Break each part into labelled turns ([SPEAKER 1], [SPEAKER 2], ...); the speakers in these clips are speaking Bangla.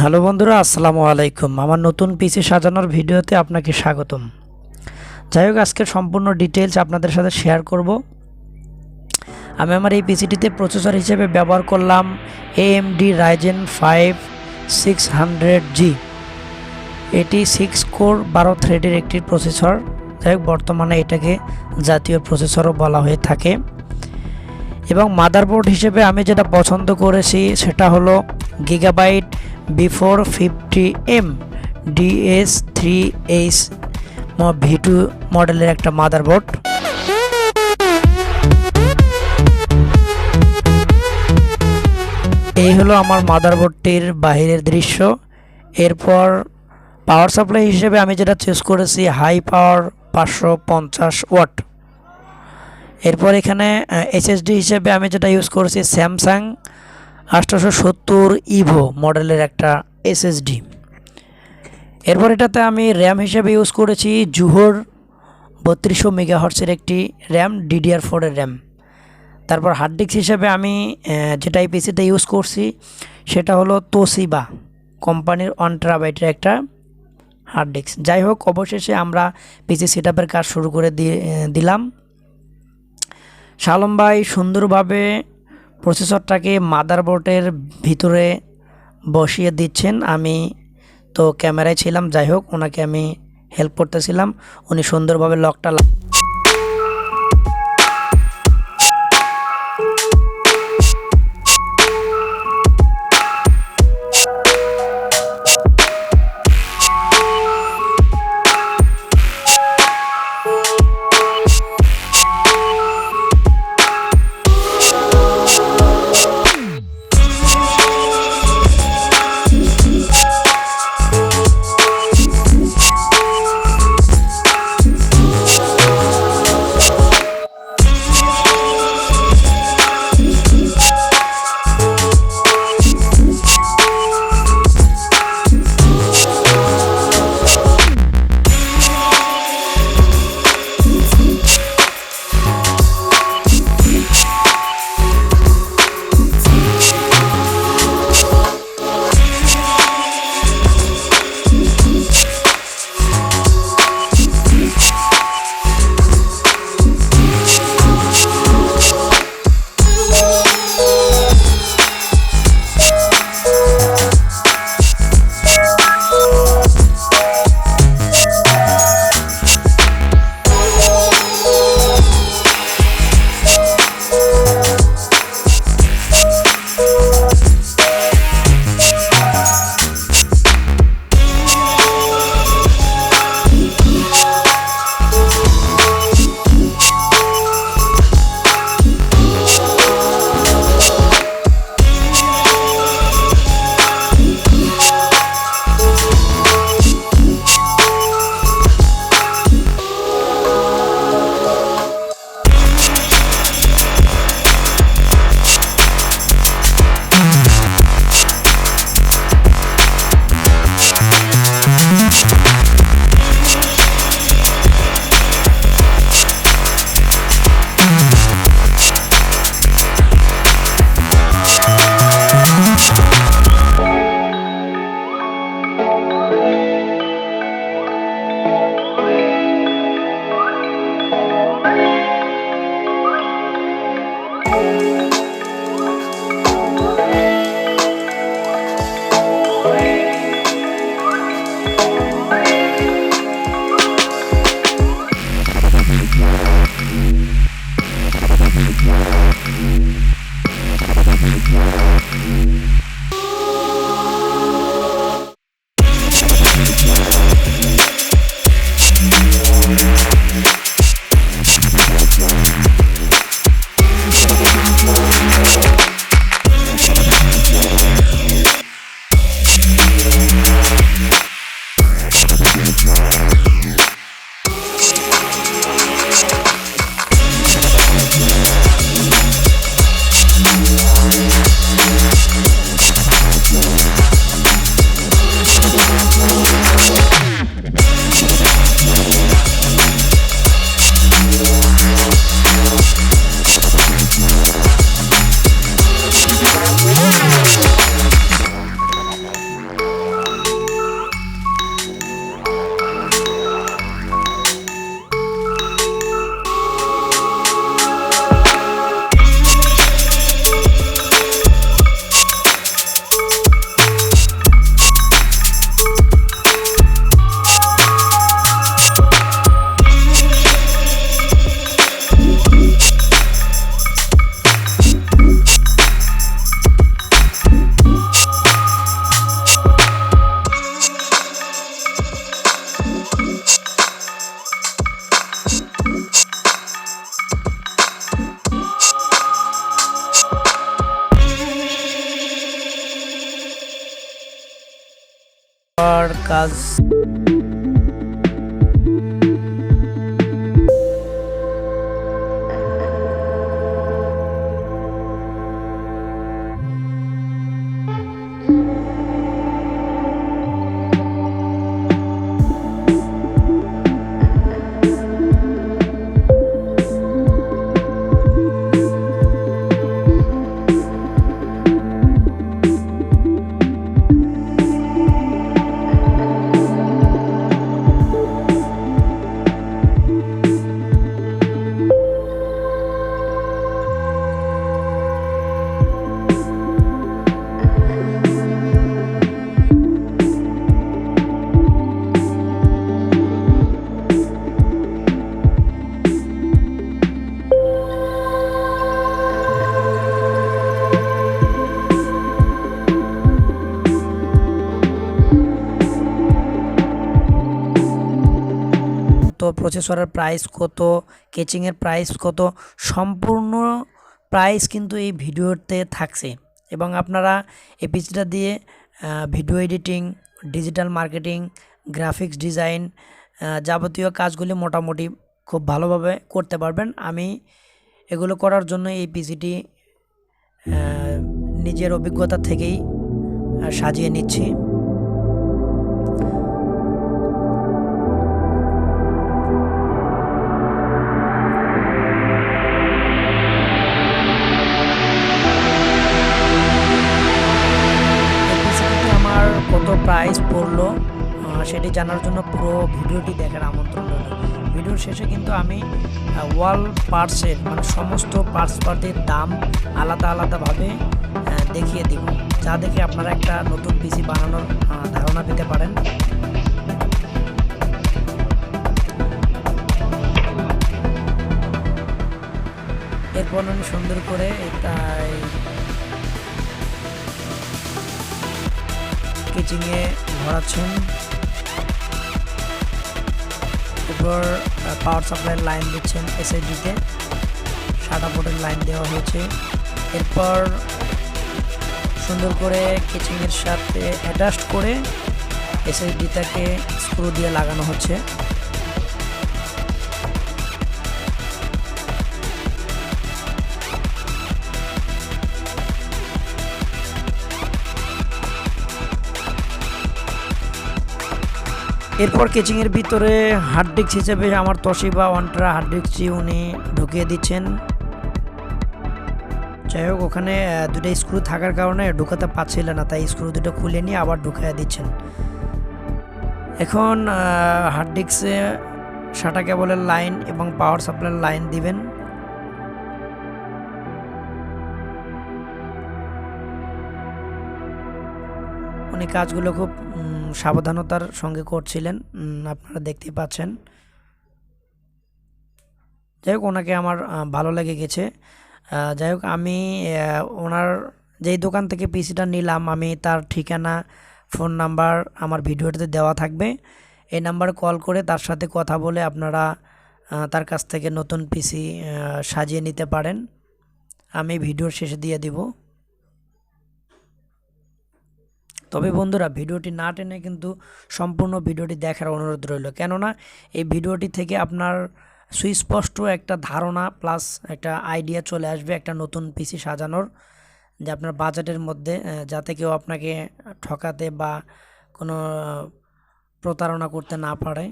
[SPEAKER 1] হ্যালো বন্ধুরা, আসসালামু আলাইকুম। আমার নতুন পিসি সাজানোর ভিডিওতে আপনাকে স্বাগতম। যাই হোক, আজকের সম্পূর্ণ ডিটেইলস আপনাদের সাথে শেয়ার করব। আমি আমার এই পিসিটিতে প্রসেসর হিসেবে ব্যবহার করলাম AMD Ryzen 5 600G। এটি 6 কোর 12 থ্রেডের একটি প্রসেসর। যাই হোক, বর্তমানে এটাকে জাতীয় প্রসেসরও বলা হয়ে থাকে। এবং মাদারবোর্ড হিসেবে আমি যেটা পছন্দ করেছি সেটা হলো Gigbyte B450M DS3H V2 মডেলের একটা মাদারবোর্ড। এই হলো আমার মাদারবোর্ডটির বাহিরের দৃশ্য। এরপর পাওয়ার সাপ্লাই হিসেবে আমি যেটা চুজ করেছি হাই পাওয়ার 550 ওয়াট। এরপর এখানে SSD হিসেবে আমি যেটা ইউজ করেছি স্যামসাং 870 ইভো মডেলের একটা SSD। এরপর এটাতে আমি র্যাম হিসেবে ইউজ করেছি জুহর 3200 মেগাহার্টজের একটি র্যাম, DDR4 এর র্যাম। তারপর হার্ড ডিস্ক হিসেবে আমি যেটা এই পিসিতে ইউজ করছি সেটা হলো তোশিবা কোম্পানির 1 টেরাবাইটের একটা হার্ড ডিস্ক। যাই হোক, অবশেষে আমরা পিসি সেটআপের কাজ শুরু করে দিলাম। শালম ভাই সুন্দরভাবে প্রসেসরটাকে মাদারবোর্ডের ভিতরে বসিয়ে দিচ্ছেন। আমি তো ক্যামেরায় ছিলাম, যাই হোক ওনাকে আমি হেল্প করতেছিলাম। উনি সুন্দরভাবে লকটা আর কাজ প্রসেসরের প্রাইস কত, কেচিংয়ের প্রাইস কত, সম্পূর্ণ প্রাইস কিন্তু এই ভিডিওতে থাকছে। এবং আপনারা এই পিসিটা দিয়ে video editing, digital marketing, graphics design যাবতীয় কাজগুলি মোটামুটি খুব ভালোভাবে করতে পারবেন। আমি এগুলো করার জন্য এই পিসিটি নিজের অভিজ্ঞতা থেকেই সাজিয়ে নিচ্ছি। প্রাইস পড়লো সেটি জানার জন্য পুরো ভিডিওটি দেখার আমন্ত্রণ রইল। ভিডিওর শেষে কিন্তু আমি ওয়াল পার্টসের মানে সমস্ত পার্টস পার্টির দাম আলাদা আলাদাভাবে দেখিয়ে দিব, যা দেখে আপনারা একটা নতুন পিসি বানানোর ধারণা পেতে পারেন। এরপর আমি সুন্দর করে এটাই কেচিংয়ে ভরাচ্ছেন। এরপর পাওয়ার সাপ্লাইয়ের লাইন দিচ্ছেন এসএসডিতে, সাদা পোর্টের লাইন দেওয়া হয়েছে। এরপর সুন্দর করে কেচিংয়ের সাথে অ্যাটাচ করে এসএসডিটাকে স্ক্রু দিয়ে লাগানো হচ্ছে। এরপর কেচিংয়ের ভিতরে হার্ড ডিস্ক হিসেবে আমার তোশিবা 1 টেরা হার্ড ডিস্কটি উনি ঢুকিয়ে দিচ্ছেন। যাই হোক, ওখানে দুটো স্ক্রু থাকার কারণে ঢুকাতে পারছিলেন না, তাই স্ক্রু দুটো খুলে নিয়ে আবার ঢুকিয়ে দিচ্ছেন। এখন হার্ড ডিস্কে SATA কেবলের লাইন এবং পাওয়ার সাপ্লাইয়ের লাইন দিবেন। উনি কাজগুলো খুব সাবধানতার সঙ্গে করছিলেন, আপনারা দেখতেই পাচ্ছেন। যাই হোক, ওনাকে আমার ভালো লেগে গেছে। যাই হোক, আমি ওনার যেই দোকান থেকে পিসিটা নিলাম, আমি তার ঠিকানা, ফোন নাম্বার আমার ভিডিওতে দেওয়া থাকবে। এই নাম্বারে কল করে তার সাথে কথা বলে আপনারা তার কাছ থেকে নতুন পিসি সাজিয়ে নিতে পারেন। আমি ভিডিওর শেষে দিয়ে দিব। তবে বন্ধুরা, ভিডিওটি না টেনে কিন্তু সম্পূর্ণ ভিডিওটি দেখার অনুরোধ রইল, কেননা এই ভিডিওটি থেকে আপনার সুস্পষ্ট একটা ধারণা প্লাস একটা আইডিয়া চলে আসবে একটা নতুন পিসি সাজানোর, যে আপনার বাজেটের মধ্যে, যাতে কেউ আপনাকে ঠকাতে বা কোনো প্রতারণা করতে না পারে।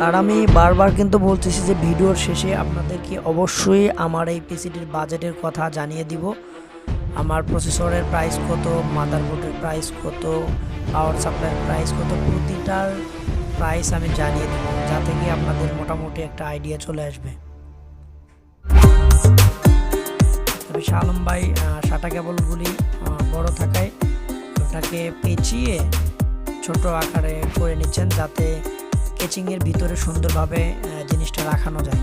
[SPEAKER 1] আর আমি বারবার কিন্তু বলতেছি যে ভিডিওর শেষে আপনাদেরকে অবশ্যই আমার এই পিসিটির বাজেটের কথা জানিয়ে দিব। আমার প্রসেসরের প্রাইস কত, মাদারবোর্ডের প্রাইস কত, পাওয়ার সাপ্লাইয়ের প্রাইস কত, প্রতিটার প্রাইস আমি জানিয়ে দেব, যাতে কি আপনাদের মোটামুটি একটা আইডিয়া চলে আসবে। তবে শালম ভাই SATA কেবলগুলি বড় থাকায় ওটাকে পেঁচিয়ে ছোট আকারে করে নিচ্ছেন, যাতে কেচিংয়ের ভিতরে সুন্দরভাবে জিনিসটা রাখানো যায়।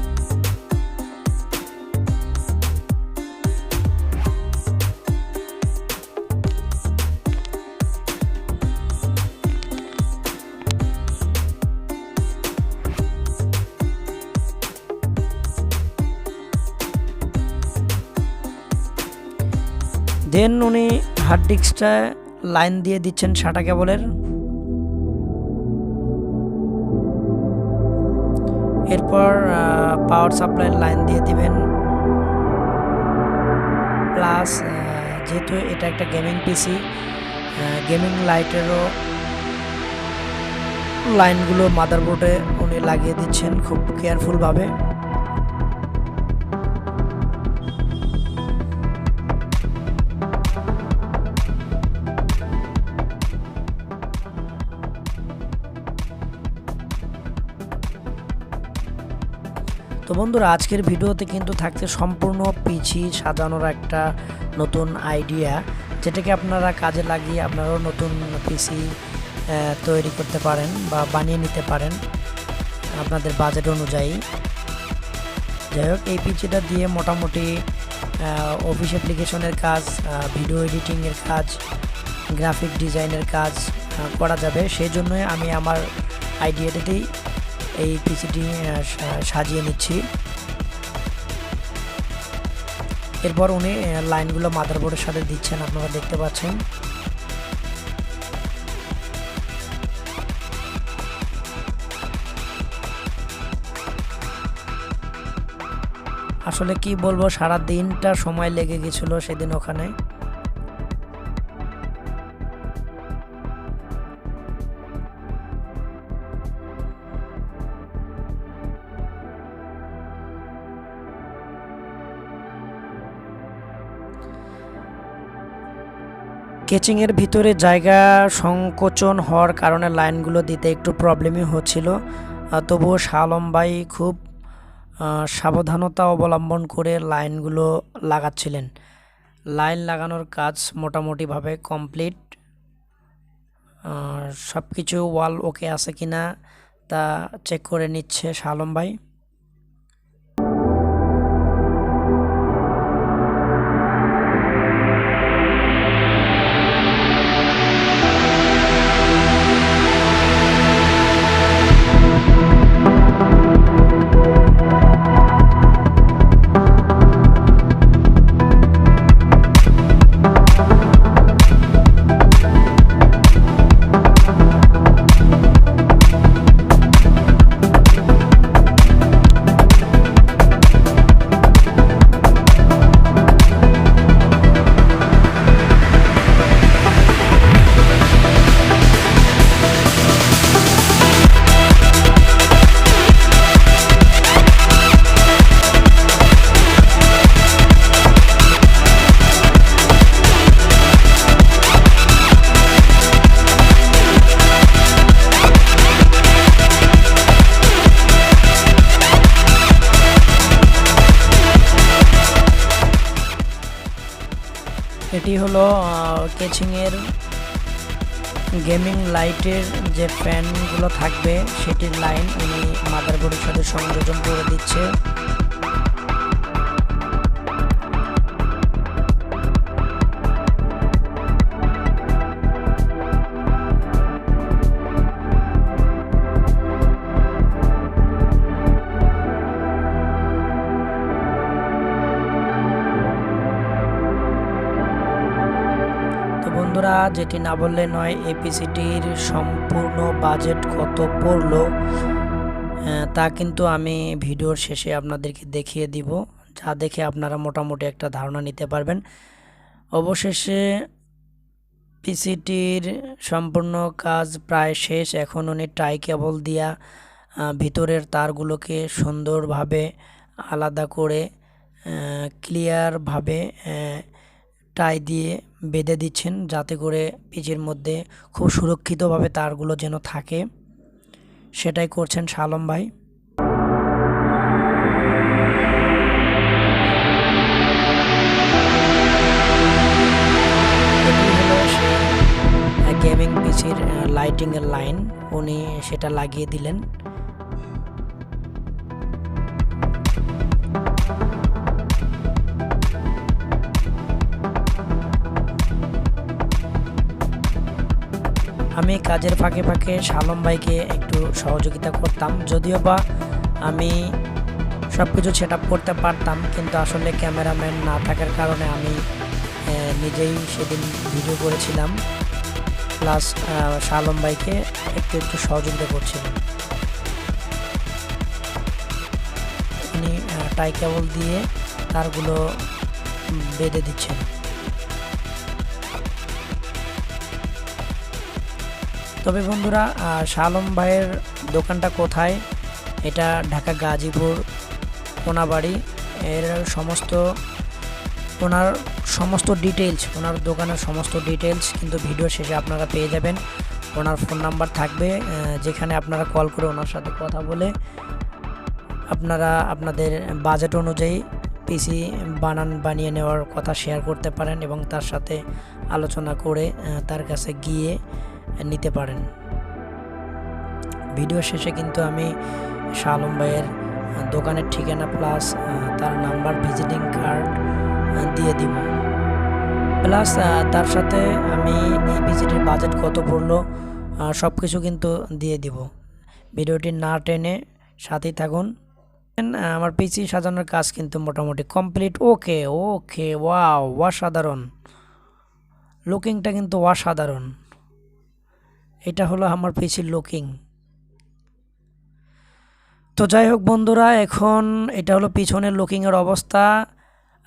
[SPEAKER 1] দেন উনি হার্ড ডিস্কটা লাইন দিয়ে দিচ্ছেন SATA কেবলের। এরপর পাওয়ার সাপ্লাই লাইন দিয়ে দিবেন। প্লাস যেহেতু এটা একটা গেমিং পিসি, গেমিং লাইটেরও লাইনগুলো মাদারবোর্ডে উনি লাগিয়ে দিচ্ছেন খুব কেয়ারফুলভাবে। তো বন্ধুরা, আজকের ভিডিওতে কিন্তু থাকছে সম্পূর্ণ পিসি সাজানোর একটা নতুন আইডিয়া, যেটাকে আপনারা কাজে লাগিয়ে আপনারাও নতুন পিসি তৈরি করতে পারেন বা বানিয়ে নিতে পারেন আপনাদের বাজেট অনুযায়ী। যাই হোক, এই পিসিটা দিয়ে মোটামুটি অফিস অ্যাপ্লিকেশনের কাজ, ভিডিও এডিটিংয়ের কাজ, গ্রাফিক ডিজাইনের কাজ করা যাবে। সেই জন্যই আমি আমার আইডিয়াটাতেই এই পিসিটি সাজিয়ে নিচ্ছি। এরপর উনি লাইনগুলো মাদারবোর্ডের সাথে দিচ্ছেন, আপনারা দেখতে পাচ্ছেন। আসলে কি বলবো, সারা দিনটা সময় লেগে গেছিল সেদিন ওখানে। কেচিংয়ের ভিতরে জায়গা সংকোচন হওয়ার কারণে লাইনগুলো দিতে একটু প্রবলেমই হচ্ছিল। তবুও শালম ভাই খুব সাবধানতা অবলম্বন করে লাইনগুলো লাগাচ্ছিলেন। লাইন লাগানোর কাজ মোটামুটিভাবে কমপ্লিট। সব কিছু ওয়াল ওকে আছে কিনা তা চেক করে নিচ্ছে শালম ভাই। এটি হলো কেচিংয়ের গেমিং লাইটের যে ফ্যানগুলো থাকবে সেটির লাইন উনি মাদারবোর্ডের সাথে সংযোজন করে দিচ্ছে। বন্ধুরা, যেটি না বললে নয়, এই পিসিটির সম্পূর্ণ বাজেট কত পড়লো তা কিন্তু আমি ভিডিওর শেষে আপনাদেরকে দেখিয়ে দিব, যা দেখে আপনারা মোটামুটি একটা ধারণা নিতে পারবেন। অবশেষে পিসিটির সম্পূর্ণ কাজ প্রায় শেষ। এখন উনি টাই কেবল দিয়া ভিতরের তারগুলোকে সুন্দরভাবে আলাদা করে ক্লিয়ারভাবে টাই দিয়ে বেঁধে দিচ্ছেন, যাতে করে পিচের মধ্যে খুব সুরক্ষিতভাবে তারগুলো যেন থাকে, সেটাই করছেন শালম ভাই। গেমিং পিসির লাইটিংয়ের লাইন উনি সেটা লাগিয়ে দিলেন। আমি কাজের ফাঁকে ফাঁকে শালম ভাইকে একটু সহযোগিতা করতাম, যদিও বা আমি সব কিছু সেট আপ করতে পারতাম, কিন্তু আসলে ক্যামেরাম্যান না থাকার কারণে আমি নিজেই সেদিন ভিডিও করেছিলাম, প্লাস শালম ভাইকে একটু একটু সহযোগিতা করছিলাম। উনি টাই কেবল দিয়ে তারগুলো বেঁধে দিচ্ছেন। তবে বন্ধুরা, শালম ভাইয়ের দোকানটা কোথায়? এটা ঢাকা গাজীপুর কোনাবাড়ি। এর ওনার সমস্ত ডিটেলস, ওনার দোকানের সমস্ত ডিটেলস কিন্তু ভিডিও শেষে আপনারা পেয়ে যাবেন। ওনার ফোন নাম্বার থাকবে, যেখানে আপনারা কল করে ওনার সাথে কথা বলে আপনারা আপনাদের বাজেট অনুযায়ী পিসি বানিয়ে নেওয়ার কথা শেয়ার করতে পারেন এবং তার সাথে আলোচনা করে তার কাছে গিয়ে নিতে পারেন। ভিডিও শেষে কিন্তু আমি শালম ভাইয়ের দোকানের ঠিকানা প্লাস তার নাম্বার, ভিজিটিং কার্ড দিয়ে দিব, প্লাস তার সাথে আমি এই পিসিটির বাজেট কত পড়লো সব কিছু কিন্তু দিয়ে দিব। ভিডিওটি না টেনে সাথেই থাকুন। আমার পিসি সাজানোর কাজ কিন্তু মোটামুটি কমপ্লিট। ওকে ওকে, ওয়াও, অসাধারণ, লুকিংটা কিন্তু অসাধারণ। এটা হলো আমার পিসির লুকিং। তো যাই হোক বন্ধুরা, এখন এটা হলো পিছনের লুকিংয়ের অবস্থা।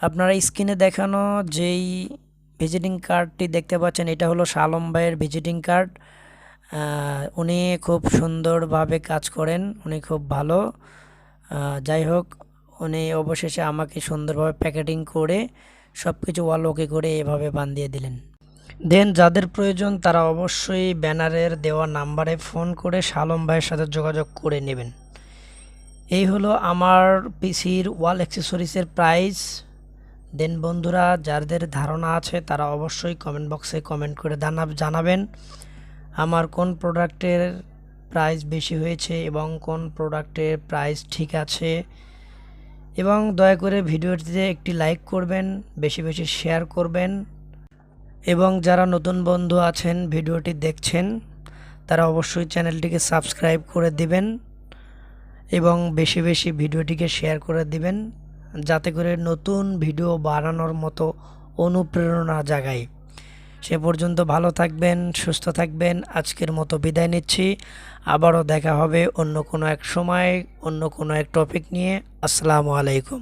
[SPEAKER 1] আপনারা স্ক্রিনে দেখানো যেই ভিজিটিং কার্ডটি দেখতে পাচ্ছেন, এটা হলো শালম ভাইয়ের ভিজিটিং কার্ড। উনি খুব সুন্দরভাবে কাজ করেন, উনি খুব ভালো। যাই হোক, উনি অবশেষে আমাকে সুন্দরভাবে প্যাকেটিং করে সব কিছু ওকে করে এভাবে বাঁধিয়ে দিলেন। দেন যাদের প্রয়োজন তারা অবশ্যই ব্যানারের দেওয়া নাম্বারে ফোন করে শালম ভাইয়ের সাথে যোগাযোগ করে নেবেন। এই হলো আমার পিসির ওয়াল অ্যাক্সেসরিজের প্রাইস। দেন বন্ধুরা, যাদের ধারণা আছে তারা অবশ্যই কমেন্ট বক্সে কমেন্ট করে জানাবেন আমার কোন প্রোডাক্টের প্রাইস বেশি হয়েছে এবং কোন প্রোডাক্টের প্রাইস ঠিক আছে। এবং দয়া করে ভিডিওটিতে একটি লাইক করবেন, বেশি বেশি শেয়ার করবেন, এবং যারা নতুন বন্ধু আছেন ভিডিওটি দেখছেন তারা অবশ্যই চ্যানেলটিকে সাবস্ক্রাইব করে দিবেন এবং বেশি বেশি ভিডিওটিকে শেয়ার করে দিবেন, যাতে করে নতুন ভিডিও বানানোর মতো অনুপ্রেরণা জাগায়। সে পর্যন্ত ভালো থাকবেন, সুস্থ থাকবেন। আজকের মতো বিদায় নিচ্ছি। আবারও দেখা হবে অন্য কোনো এক সময়, অন্য কোনো এক টপিক নিয়ে। আসসালামু আলাইকুম।